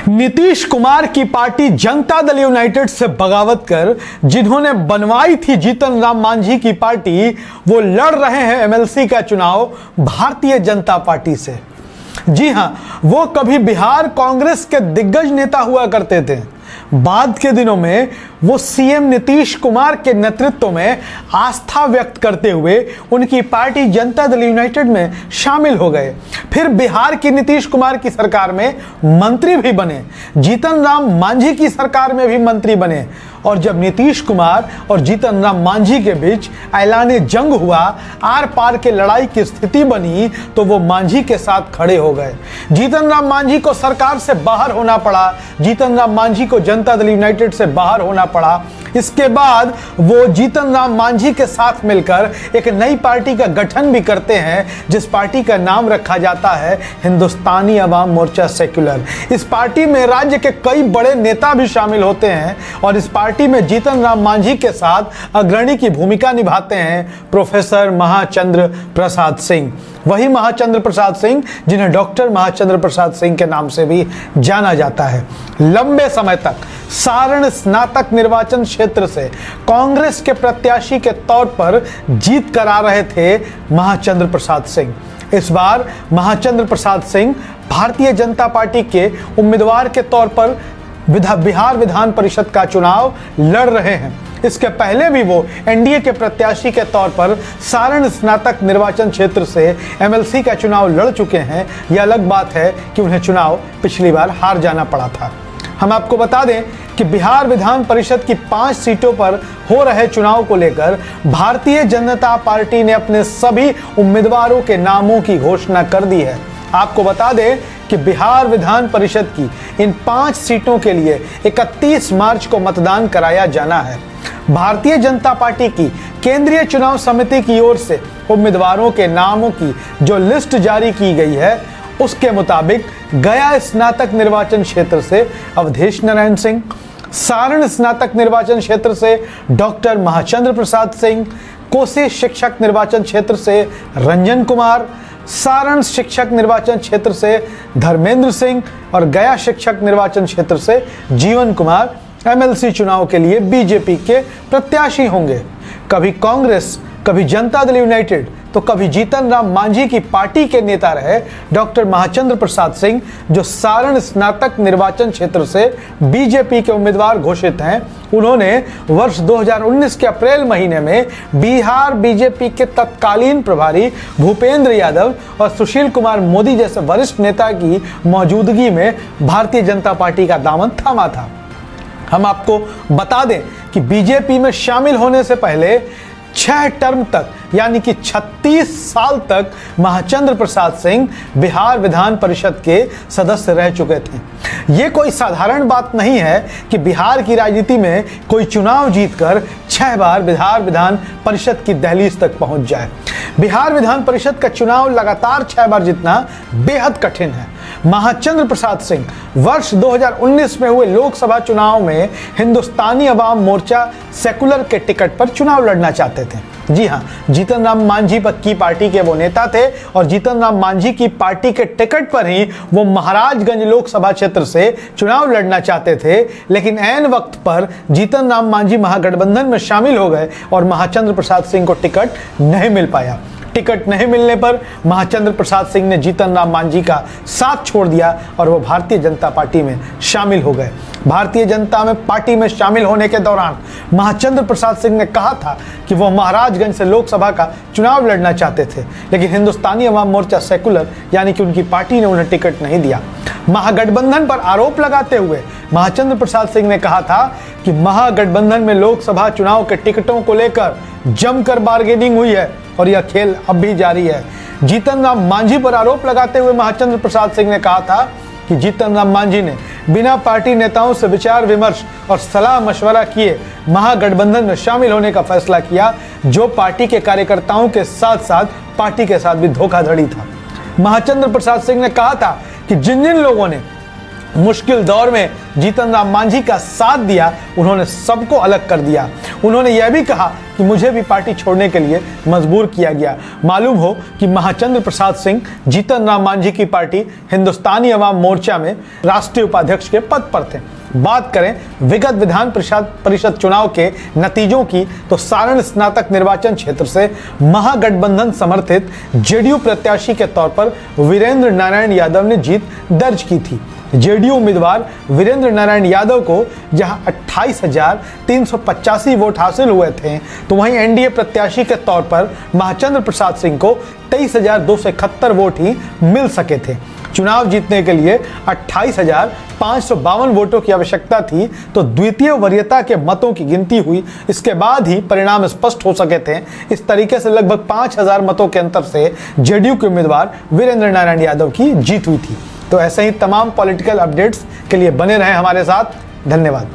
नीतीश कुमार की party Janata Dal United से बगावत कर जिन्होंने बनवाई थी जीतन राम मांझी की पार्टी, वो लड़ रहे हैं एमएलसी का चुनाव भारतीय जनता पार्टी से। जी हां, वो कभी बिहार कांग्रेस के दिग्गज नेता हुआ करते थे। बाद के दिनों में वो सीएम नीतीश कुमार के नेतृत्व में आस्था व्यक्त करते हुए उनकी पार्टी जनता दल यूनाइटेड में शामिल हो गए। फिर बिहार की नीतीश कुमार की सरकार में मंत्री भी बने, जीतन राम मांझी की सरकार में भी मंत्री बने। और जब नीतीश कुमार और जीतन राम मांझी के बीच ऐलाने जंग हुआ, आर पार के लड़ाई की स्थिति बनी, तो वो मांझी के साथ खड़े हो गए। जीतन राम मांझी को सरकार से बाहर होना पड़ा, जीतन राम मांझी को जनता दल यूनाइटेड से बाहर होना पड़ा। इसके बाद वो जीतन राम मांझी के साथ मिलकर एक नई पार्टी का गठन भी करते हैं, जिस पार्टी का नाम रखा जाता है हिंदुस्तानी अवाम मोर्चा सेक्युलर। इस पार्टी में राज्य के कई बड़े नेता भी शामिल होते हैं और इस पार्टी में जीतन राम मांझी के साथ अग्रणी की भूमिका निभाते हैं प्रोफेसर महाचंद्र प्रसाद सिंह। वही महाचंद्र प्रसाद सिंह जिन्हें डॉक्टर महाचंद्र प्रसाद सिंह के नाम से भी जाना जाता है। लंबे समय तक सारण स्नातक निर्वाचन क्षेत्र से कांग्रेस के प्रत्याशी के तौर पर जीत करा रहे थे महाचंद्र प्रसाद सिंह। इस बार महाचंद्र प्रसाद सिंह भारतीय जनता पार्टी के उम्मीदवार के तौर पर बिहार विधान परिषद का चुनाव लड़ रहे हैं। इसके पहले भी वो एनडीए के प्रत्याशी के तौर पर सारण स्नातक निर्वाचन क्षेत्र से एमएलसी का चुनाव लड़ चुके हैं। यह अलग बात है कि उन्हें चुनाव पिछली बार हार जाना पड़ा था। हम आपको बता दें कि बिहार विधान परिषद की 5 सीटों पर हो रहे चुनाव को लेकर भारतीय जनता पार्टी ने अपने सभी उम्मीदवारों के नामों की घोषणा कर दी है। आपको बता दें कि बिहार विधान परिषद की इन 5 सीटों के लिए 31 मार्च को मतदान कराया जाना है। भारतीय जनता पार्टी की केंद्रीय चुनाव समिति की ओर से उम्मीदवारों के नामों की जो लिस्ट जारी की गई है, उसके मुताबिक गया स्नातक निर्वाचन क्षेत्र से अवधेश नारायण सिंह, सारण स्नातक निर्वाचन क्षेत्र से डॉक्टर महाचंद्र प्रसाद सिंह, कोसी शिक्षक निर्वाचन क्षेत्र से रंजन कुमार, सारण शिक्षक निर्वाचन क्षेत्र से धर्मेंद्र सिंह और गया शिक्षक निर्वाचन क्षेत्र से जीवन कुमार एमएलसी चुनाव के लिए बीजेपी के प्रत्याशी होंगे। कभी कांग्रेस, कभी जनता दल यूनाइटेड, तो कभी जीतन राम मांझी की पार्टी के नेता रहे डॉक्टर महाचंद्र प्रसाद सिंह, जो सारण स्नातक निर्वाचन क्षेत्र से बीजेपी के उम्मीदवार घोषित हैं। उन्होंने वर्ष 2019 के अप्रैल महीने में बिहार बीजेपी के तत्कालीन प्रभारी भूपेंद्र यादव और सुशील कुमार मोदी जैसे वरिष्ठ नेता की मौजूदगी में भारतीय जनता पार्टी का दामन थामा था। हम आपको बता दें कि बीजेपी में शामिल होने से पहले 6 टर्म तक यानी कि 36 साल तक महाचंद्र प्रसाद सिंह बिहार विधान परिषद के सदस्य रह चुके थे। ये कोई साधारण बात नहीं है कि बिहार की राजनीति में कोई चुनाव जीतकर 6 बार बिहार विधान परिषद की दहलीज तक पहुंच जाए। बिहार विधान परिषद का चुनाव लगातार 6 बार जीतना बेहद कठिन है। महाचंद्र प्रसाद सिंह वर्ष 2019 में हुए लोकसभा चुनाव में हिंदुस्तानी अवाम मोर्चा सेकुलर के टिकट पर चुनाव लड़ना चाहते थे। जी हां, जीतन राम मांझी की पार्टी के वो नेता थे और जीतन राम मांझी की पार्टी के टिकट पर ही वो महाराजगंज लोकसभा क्षेत्र से चुनाव लड़ना चाहते थे। लेकिन ऐन वक्त पर जीतन राम मांझी महागठबंधन में शामिल हो गए और महाचंद्र प्रसाद सिंह को टिकट नहीं मिल पाया। टिकट नहीं मिलने पर महाचंद्र प्रसाद सिंह ने जीतन राम मांझी का साथ छोड़ दिया और वो भारतीय जनता पार्टी में शामिल हो गए। भारतीय जनता पार्टी में शामिल होने के दौरान महाचंद्र प्रसाद सिंह ने कहा था कि वो महाराजगंज से लोकसभा का चुनाव लड़ना चाहते थे, लेकिन हिंदुस्तानी अवाम मोर्चा सेकुलर यानी कि उनकी पार्टी ने उन्हें टिकट नहीं दिया। महागठबंधन पर आरोप लगाते हुए महाचंद्र प्रसाद सिंह ने कहा था कि महागठबंधन में लोकसभा चुनाव के टिकटों को लेकर जमकर बार्गेनिंग हुई है और यह खेल अब भी जारी है। जीतन राम मांझी पर आरोप लगाते हुए महाचंद्र प्रसाद सिंह ने कहा था कि जीतन राम मांझी ने बिना पार्टी नेताओं से विचार विमर्श और सलाह मशवरा किए महागठबंधन में शामिल होने का फैसला किया, जो पार्टी के कार्यकर्ताओं के साथ साथ पार्टी के साथ भी धोखाधड़ी था। महाचंद्र प्रसाद सिंह ने कहा था कि जिन जिन लोगों ने मुश्किल दौर में जीतन राम मांझी का साथ दिया, उन्होंने सबको अलग कर दिया। उन्होंने यह भी कहा कि मुझे भी पार्टी छोड़ने के लिए मजबूर किया गया। मालूम हो कि महाचंद्र प्रसाद सिंह जीतन राम मांझी की पार्टी हिंदुस्तानी अवाम मोर्चा में राष्ट्रीय उपाध्यक्ष के पद पर थे। बात करें विगत विधान परिषद चुनाव के नतीजों की, तो सारण स्नातक निर्वाचन क्षेत्र से महागठबंधन समर्थित जेडीयू प्रत्याशी के तौर पर वीरेंद्र नारायण यादव ने जीत दर्ज की थी। जेडीयू उम्मीदवार वीरेंद्र नारायण यादव को जहां 28,385 वोट हासिल हुए थे, तो वहीं एनडीए प्रत्याशी के तौर पर महाचंद्र प्रसाद सिंह को 23,271 वोट ही मिल सके थे। चुनाव जीतने के लिए 28,552 वोटों की आवश्यकता थी, तो द्वितीय वरीयता के मतों की गिनती हुई। इसके बाद ही परिणाम स्पष्ट हो सके थे। इस तरीके से लगभग 5,000 मतों के अंतर से जेडीयू के उम्मीदवार वीरेंद्र नारायण यादव की जीत हुई थी। तो ऐसे ही तमाम पॉलिटिकल अपडेट्स के लिए बने रहें हमारे साथ। धन्यवाद।